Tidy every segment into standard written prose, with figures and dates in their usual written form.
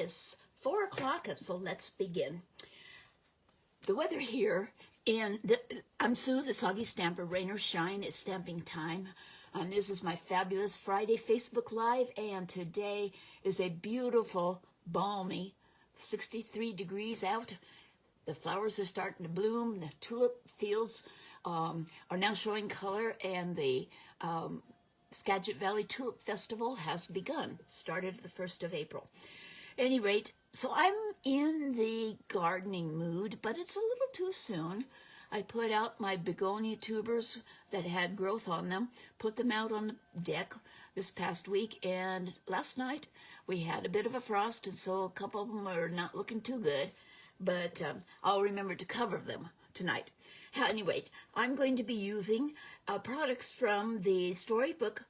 It's 4 o'clock, so let's begin. The weather here I'm Sue, the Soggy Stamper. Rain or shine, it's stamping time. This is my fabulous Friday Facebook Live, and today is a beautiful, balmy 63 degrees out. The flowers are starting to bloom. The tulip fields are now showing color, and the Skagit Valley Tulip Festival has begun, started the 1st of April. At any rate, so I'm in the gardening mood, but it's a little too soon. I put out my begonia tubers that had growth on them, put them out on the deck this past week, and last night we had a bit of a frost, and so a couple of them are not looking too good, but I'll remember to cover them tonight. Anyway, I'm going to be using products from the Storybook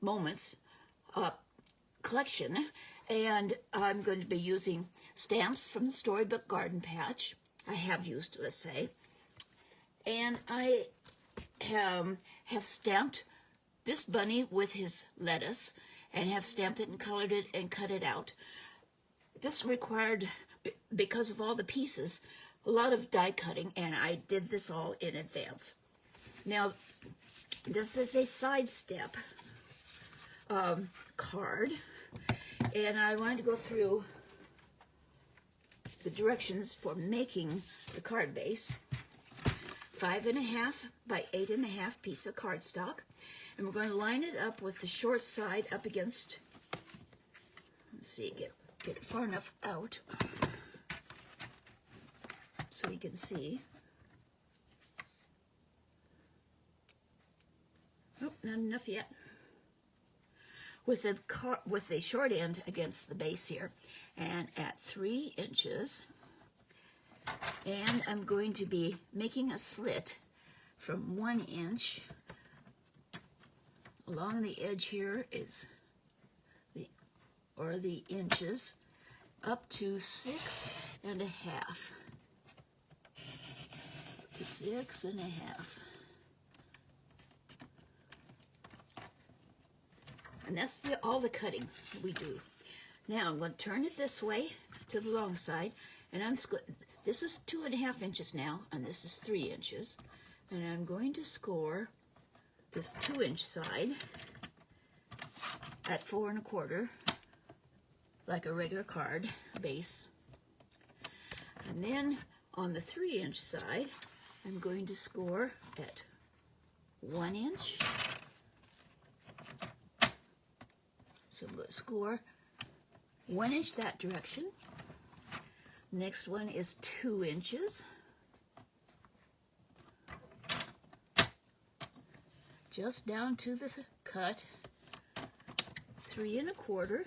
Moments collection, and I'm going to be using stamps from the Storybook Garden Patch. I have used, let's say. And I have stamped this bunny with his lettuce, and have stamped it and colored it and cut it out. This required, because of all the pieces, a lot of die cutting, and I did this all in advance. Now, this is a side step card, and I wanted to go through the directions for making the card base. 5.5 by 8.5 piece of cardstock, and we're going to line it up with the short side up against, let's see, get it far enough out so you can see. Oh, not enough yet. With the short end against the base here, and at 3 inches. And I'm going to be making a slit from 1 inch. Along the edge here is the inches up to 6.5. To 6.5. And that's all the cutting we do. Now I'm going to turn it this way to the long side, and this is 2.5 inches now, and this is 3 inches. And I'm going to score this 2-inch side at 4 1/4, like a regular card base. And then on the 3-inch side, I'm going to score at 1 inch. So I'm going to score 1 inch that direction. Next one is 2 inches. Just down to the cut. 3 1/4.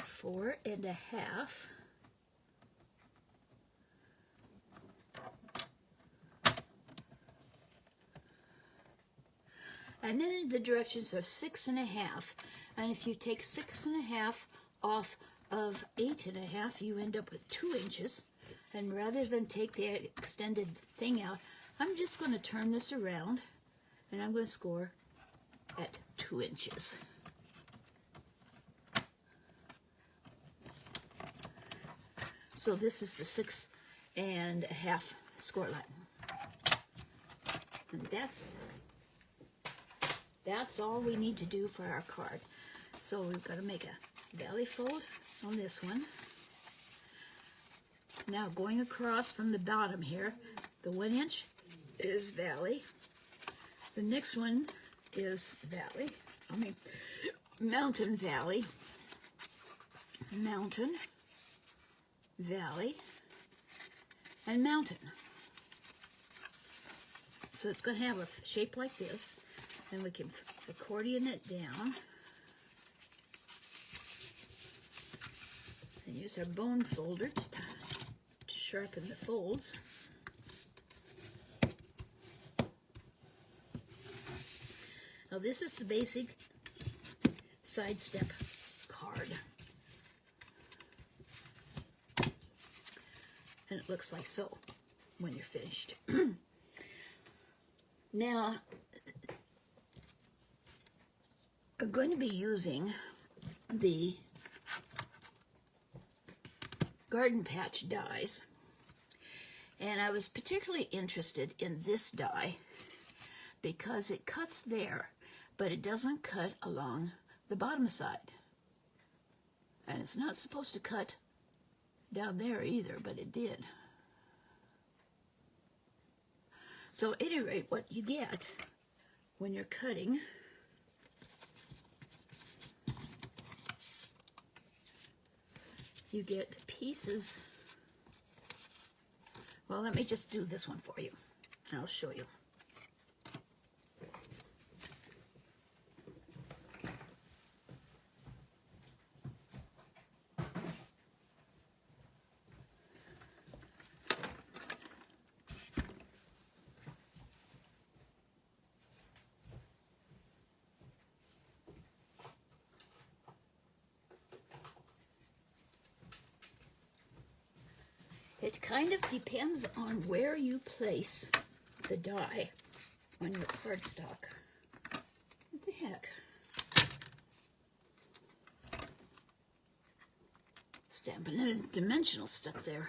Four and a half. And then the directions are 6.5. And if you take 6.5 off of 8.5, you end up with 2 inches. And rather than take the extended thing out, I'm just going to turn this around, and I'm going to score at 2 inches. So this is the 6.5 score line. And that's all we need to do for our card. So we've got to make a valley fold on this one. Now going across from the bottom here, the 1 inch is valley. The next one is mountain, valley, mountain, valley, and mountain. So it's going to have a shape like this. And we can accordion it down and use our bone folder to sharpen the folds. Now this is the basic side step card. And it looks like so. when you're finished. Now, I'm going to be using the Garden Patch dies, and I was particularly interested in this die because it cuts there, but it doesn't cut along the bottom side, and it's not supposed to cut down there either, but it did. So at any rate, what you get when you're cutting you get pieces. Well, let me just do this one for you, and I'll show you. It kind of depends on where you place the die on your cardstock. What the heck? Stamping a dimensional stuck there.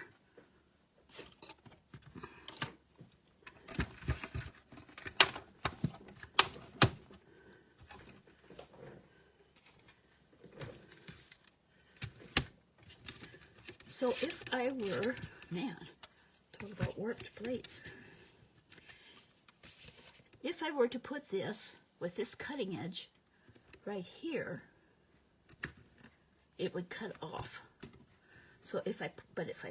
So if I were, man, talk about warped plates. If I were to put this with this cutting edge right here, it would cut off. So if I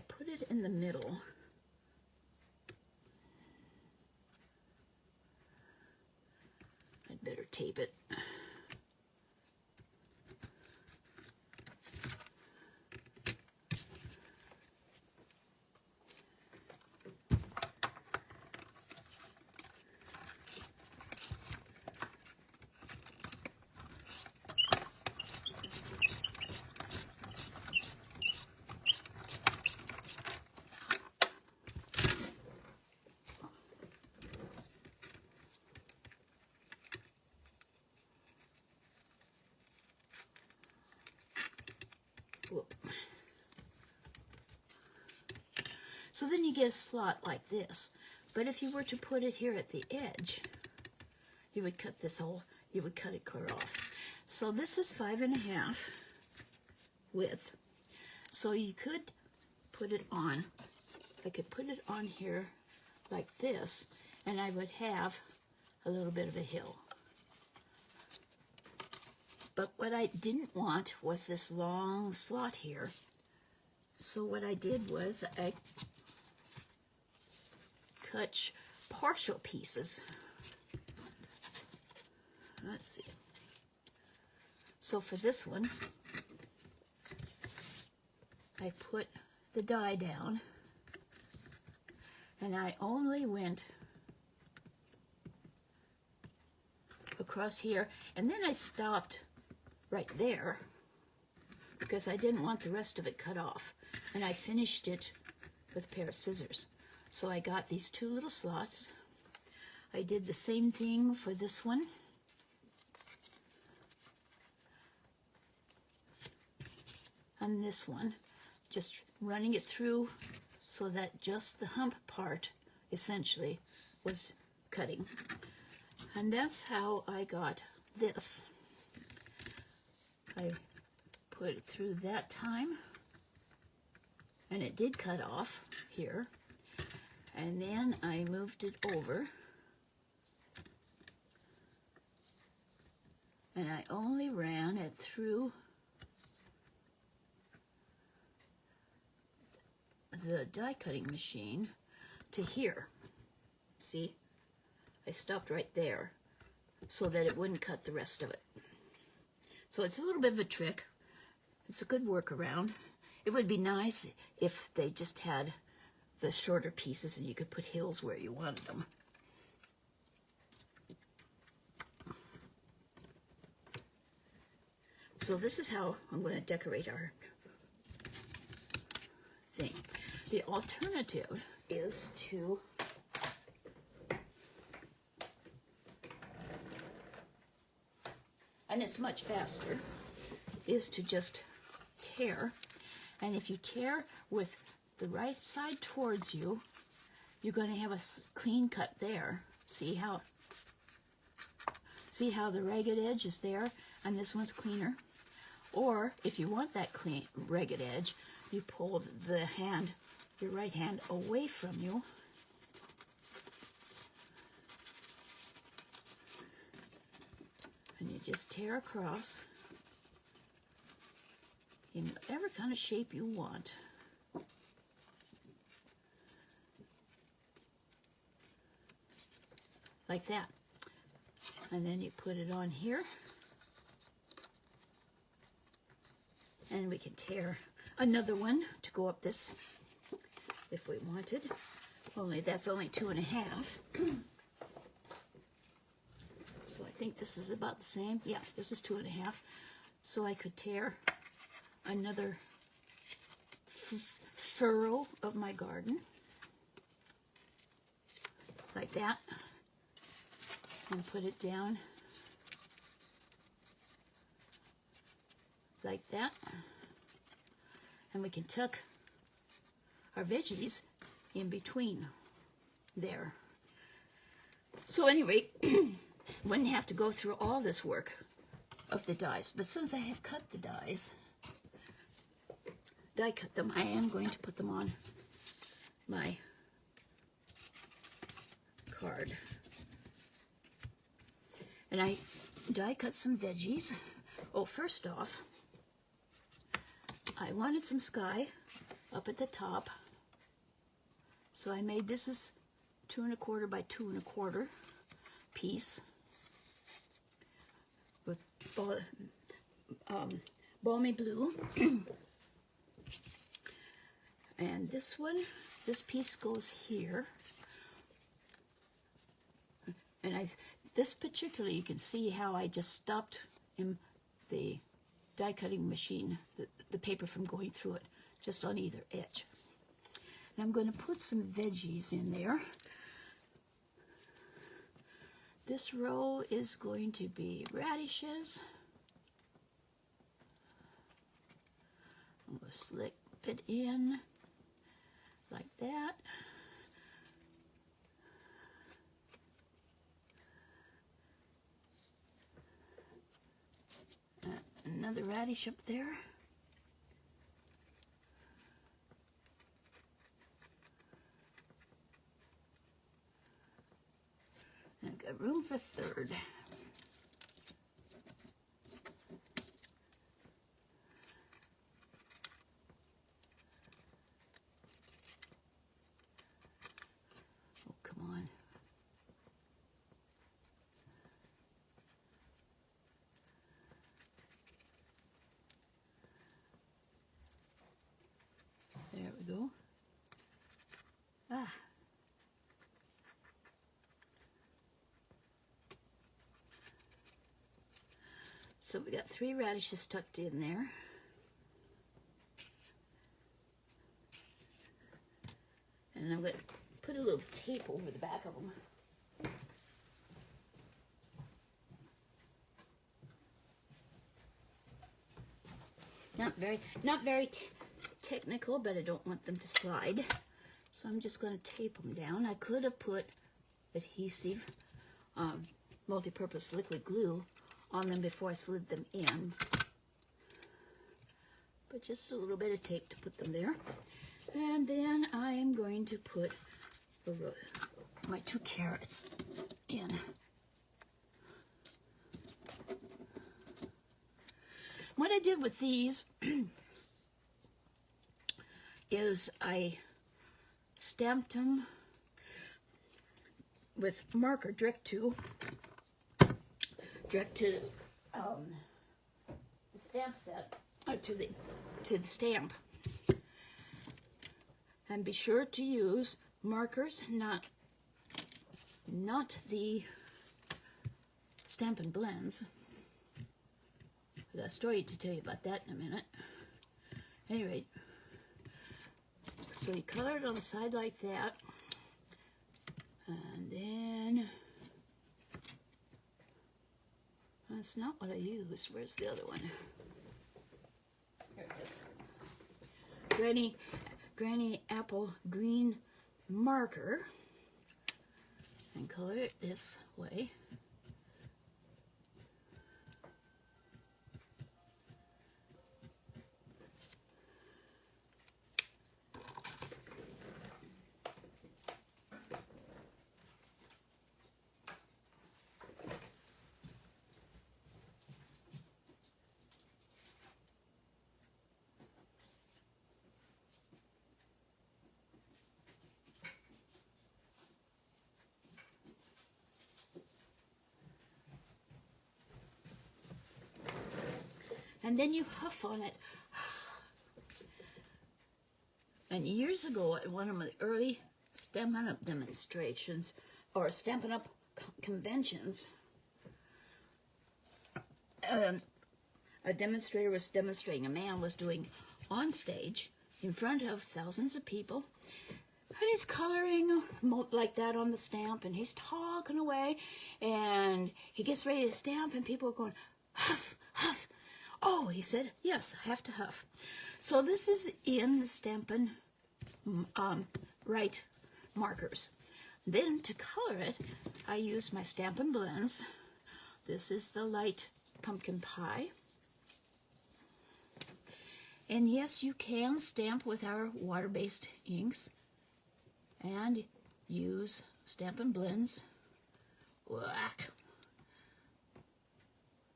put it in the middle, I'd better tape it. Whoop. So then you get a slot like this. But if you were to put it here at the edge, you would cut this whole, you would cut it clear off. So this is 5.5 width. So you could put it on, I could put it on here like this, and I would have a little bit of a hill. But what I didn't want was this long slot here. So what I did was I cut partial pieces. Let's see. So for this one, I put the die down, and I only went across here, and then I stopped right there because I didn't want the rest of it cut off, and I finished it with a pair of scissors. So I got these two little slots. I did the same thing for this one. And this one, just running it through so that just the hump part essentially was cutting. And that's how I got this. I put it through that time, and it did cut off here, and then I moved it over, and I only ran it through the die cutting machine to here. See, I stopped right there so that it wouldn't cut the rest of it. So it's a little bit of a trick. It's a good workaround. It would be nice if they just had the shorter pieces and you could put hills where you wanted them. So this is how I'm going to decorate our thing. The alternative is to and it's much faster, is to just tear. And if you tear with the right side towards you, you're going to have a clean cut there. See how the ragged edge is there, and this one's cleaner? Or if you want that clean ragged edge, you pull the hand, your right hand, away from you. And you just tear across in whatever kind of shape you want. Like that. And then you put it on here. And we can tear another one to go up this if we wanted. That's only 2.5. So I think this is about the same. Yeah, this is 2.5. So I could tear another furrow of my garden. Like that. And put it down. Like that. And we can tuck our veggies in between there. So anyway, wouldn't have to go through all this work of the dies. But since I have cut the dies, die cut them, I am going to put them on my card. And I die cut some veggies. Oh, first off, I wanted some sky up at the top. So I made, this is 2¼ by 2¼ piece with balmy blue. And this one, this piece goes here. And this particularly, you can see how I just stopped in the die cutting machine, the paper from going through it, just on either edge. And I'm going to put some veggies in there. This row is going to be radishes. I'm going to slip it in like that. Another radish up there. And I've got room for third. Oh, come on. There we go. Ah. So we got 3 radishes tucked in there. And I'm going to put a little tape over the back of them. Not very technical, but I don't want them to slide. So I'm just going to tape them down. I could have put adhesive, multi-purpose liquid glue on them before I slid them in. But just a little bit of tape to put them there. And then I am going to put my 2 carrots in. What I did with these is I stamped them with marker direct to the stamp set, or to the stamp. And be sure to use markers, not the Stampin' Blends. I've got a story to tell you about that in a minute. At any rate, So you color it on the side like that. And then, that's not what I used. Where's the other one? There it is. Granny Apple Green marker. And color it this way. And then you huff on it. And years ago, at one of my early Stampin' Up! Demonstrations, or Stampin' Up! Conventions, a demonstrator was demonstrating, a man was doing on stage in front of thousands of people, and he's coloring like that on the stamp, and he's talking away, and he gets ready to stamp, and people are going, huff, huff. Oh, he said, yes, I have to huff. So this is in the Stampin' Write markers. Then to color it, I use my Stampin' Blends. This is the light pumpkin pie. And yes, you can stamp with our water-based inks and use Stampin' Blends. Whack.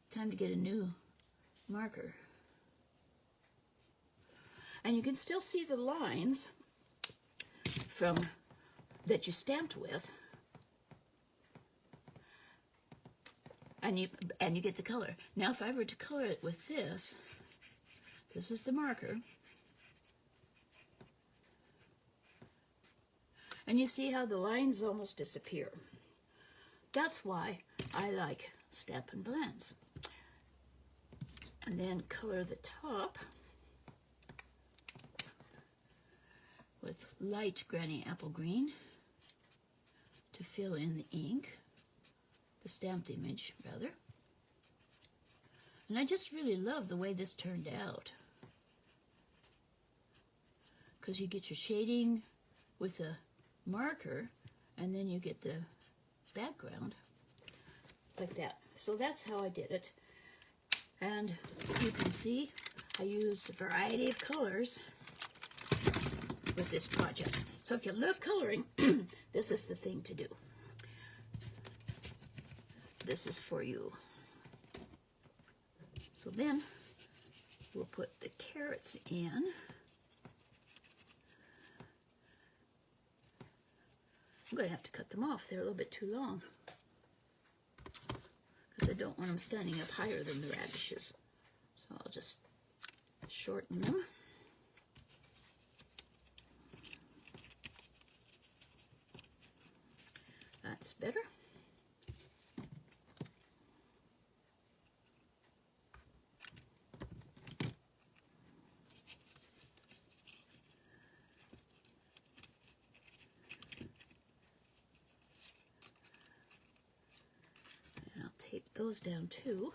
Time to get a new marker. And you can still see the lines from that you stamped with, and you get the color. Now if I were to color it with this is the marker, and you see how the lines almost disappear. That's why I like Stampin' Blends. And then color the top with light Granny Apple Green to fill in the ink, the stamped image, rather. And I just really love the way this turned out, because you get your shading with the marker, and then you get the background like that. So that's how I did it. And you can see I used a variety of colors with this project. So if you love coloring, this is the thing to do. This is for you. So then we'll put the carrots in. I'm going to have to cut them off. They're a little bit too long, because I don't want them standing up higher than the radishes. So I'll just shorten them. That's better. And I'll tape those down too.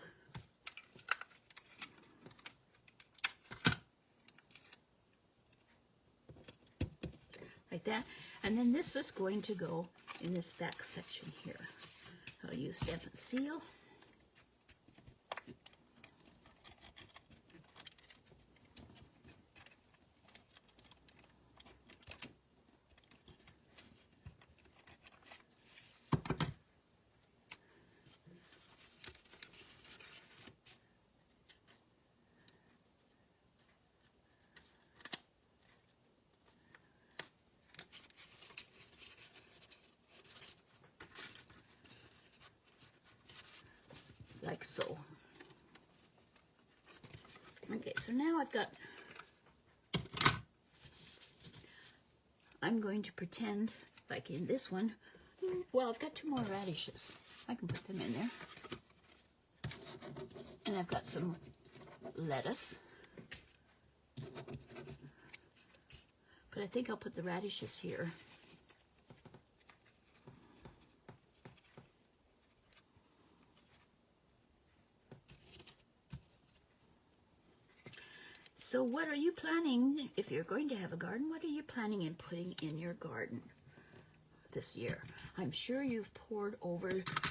Like that. And then this is going to go in this back section here. I'll use Stampin' Seal. Like so. Okay, so now I'm going to pretend like in this one, well, I've got 2 more radishes. I can put them in there. And I've got some lettuce. Put but I think I'll put the radishes here. So what are you planning, if you're going to have a garden, what are you planning in putting in your garden this year? I'm sure you've pored over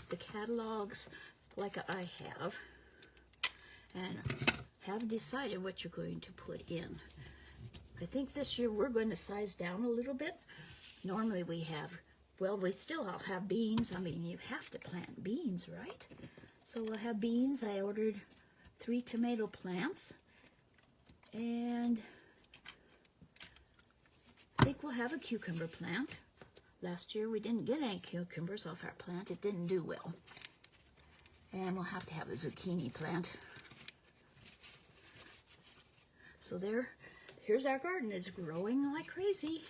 the catalogs like I have and have decided what you're going to put in. I think this year we're going to size down a little bit. Normally we have, well, we still all have beans. I mean, you have to plant beans, right? So we'll have beans. I ordered 3 tomato plants. And I think we'll have a cucumber plant. Last year we didn't get any cucumbers off our plant. It didn't do well. And we'll have to have a zucchini plant. So here's our garden. It's growing like crazy.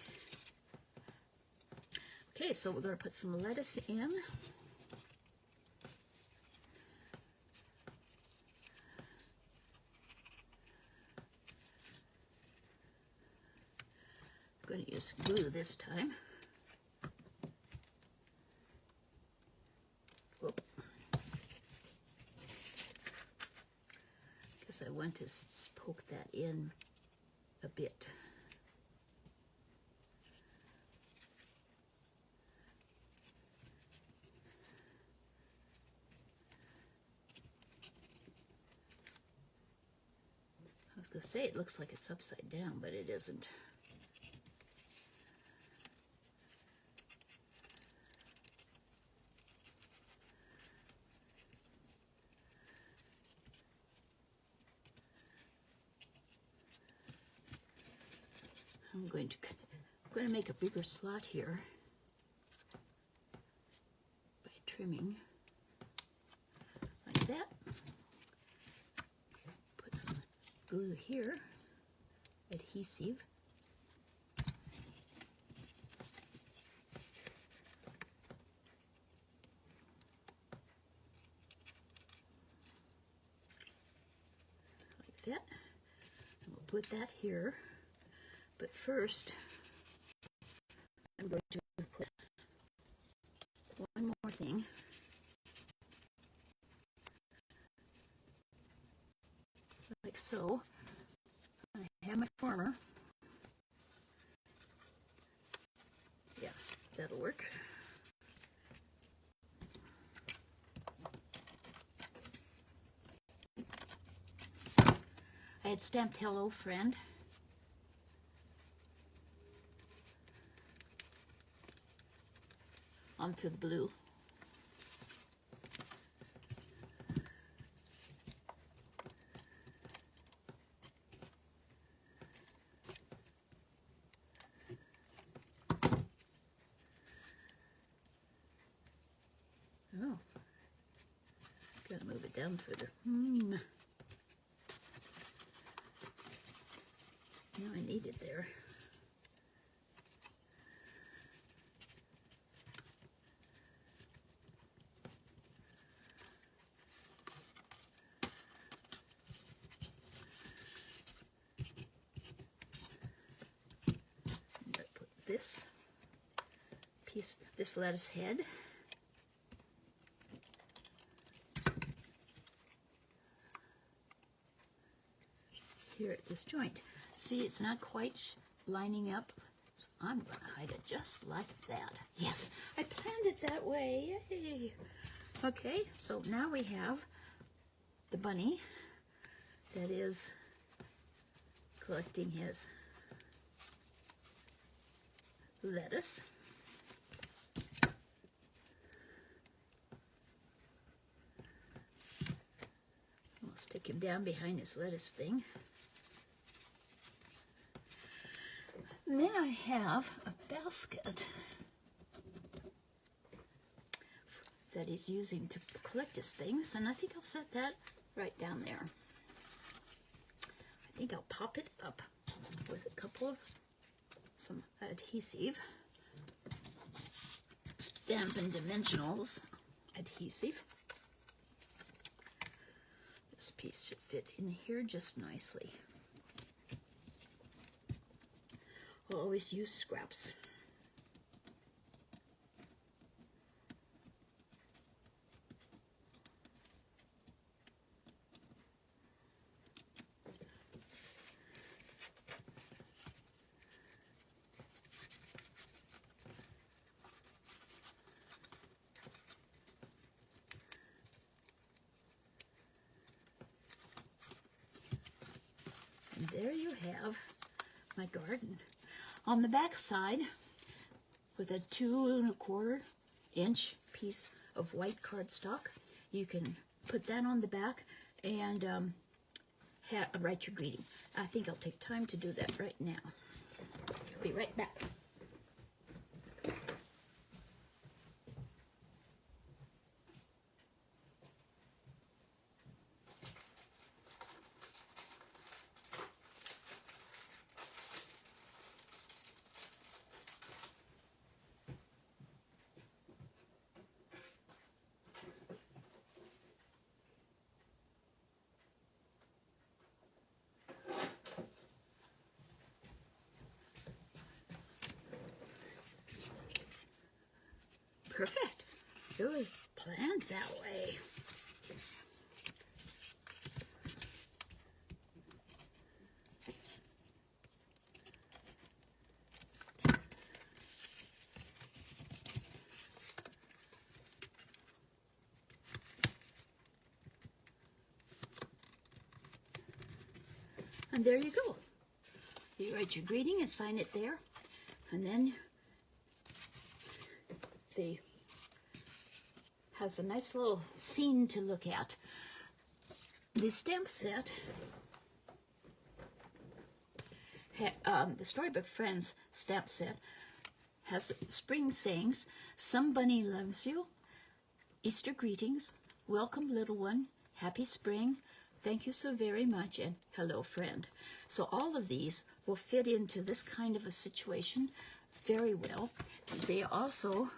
Okay, so we're going to put some lettuce in. I'm going to use glue this time. Whoop. Because I want to poke that in a bit. I was going to say it looks like it's upside down, but it isn't. I'm going to make a bigger slot here by trimming like that. Put some glue here, adhesive. Like that. And we'll put that here. But first, I'm going to put one more thing. Like so. I have my former. Yeah, that'll work. I had stamped "Hello, Friend." Onto the blue. Oh, gotta move it down further. Now I need it there. This piece, this lettuce head. Here at this joint. See, it's not quite lining up. So I'm going to hide it just like that. Yes, I planned it that way. Yay. Okay, so now we have the bunny that is collecting his lettuce. We'll stick him down behind his lettuce thing. And then I have a basket that he's using to collect his things, and I think I'll set that right down there. I think I'll pop it up with a couple of some adhesive, Stampin' Dimensionals adhesive. This piece should fit in here just nicely. I'll always use scraps. And there you have my garden. On the back side, with a 2 1/4 inch piece of white cardstock, you can put that on the back and write your greeting. I think I'll take time to do that right now. Be right back. Perfect. It was planned that way. And there you go. You write your greeting and sign it there. And then the has a nice little scene to look at. The stamp set, the Storybook Friends stamp set, has spring sayings: "Some bunny loves you," "Easter greetings," "Welcome little one," "Happy spring," "Thank you so very much," and "Hello friend." So all of these will fit into this kind of a situation very well. They also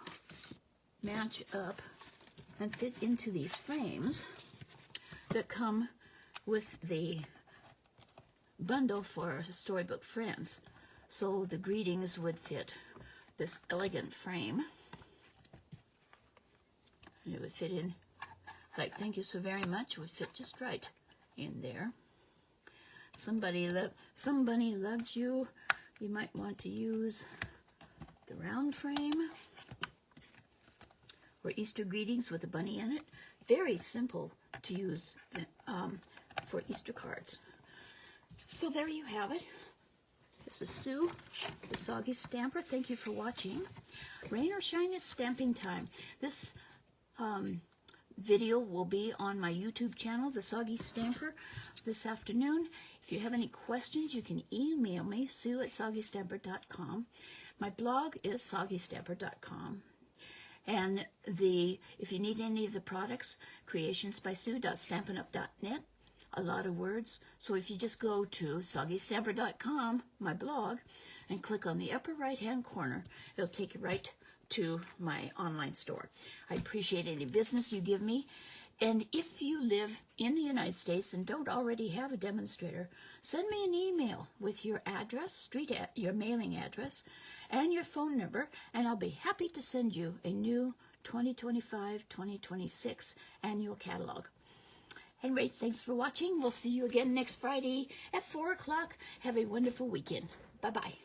match up and fit into these frames that come with the bundle for Storybook Friends. So the greetings would fit this elegant frame. And it would fit in, like "Thank you so very much" would fit just right in there. Somebody loves you. You might want to use the round frame. Or Easter greetings with a bunny in it. Very simple to use for Easter cards. So there you have it. This is Sue, the Soggy Stamper. Thank you for watching. Rain or shine, it's stamping time. This video will be on my YouTube channel, The Soggy Stamper, this afternoon. If you have any questions, you can email me, sue@soggystamper.com. My blog is soggystamper.com. And if you need any of the products, creationsbysue.stampinup.net, a lot of words. So if you just go to soggystamper.com, my blog, and click on the upper right-hand corner, it'll take you right to my online store. I appreciate any business you give me. And if you live in the United States and don't already have a demonstrator, send me an email with your address, your mailing address, and your phone number, and I'll be happy to send you a new 2025-2026 annual catalog. Anyway, thanks for watching. We'll see you again next Friday at 4 o'clock. Have a wonderful weekend. Bye-bye.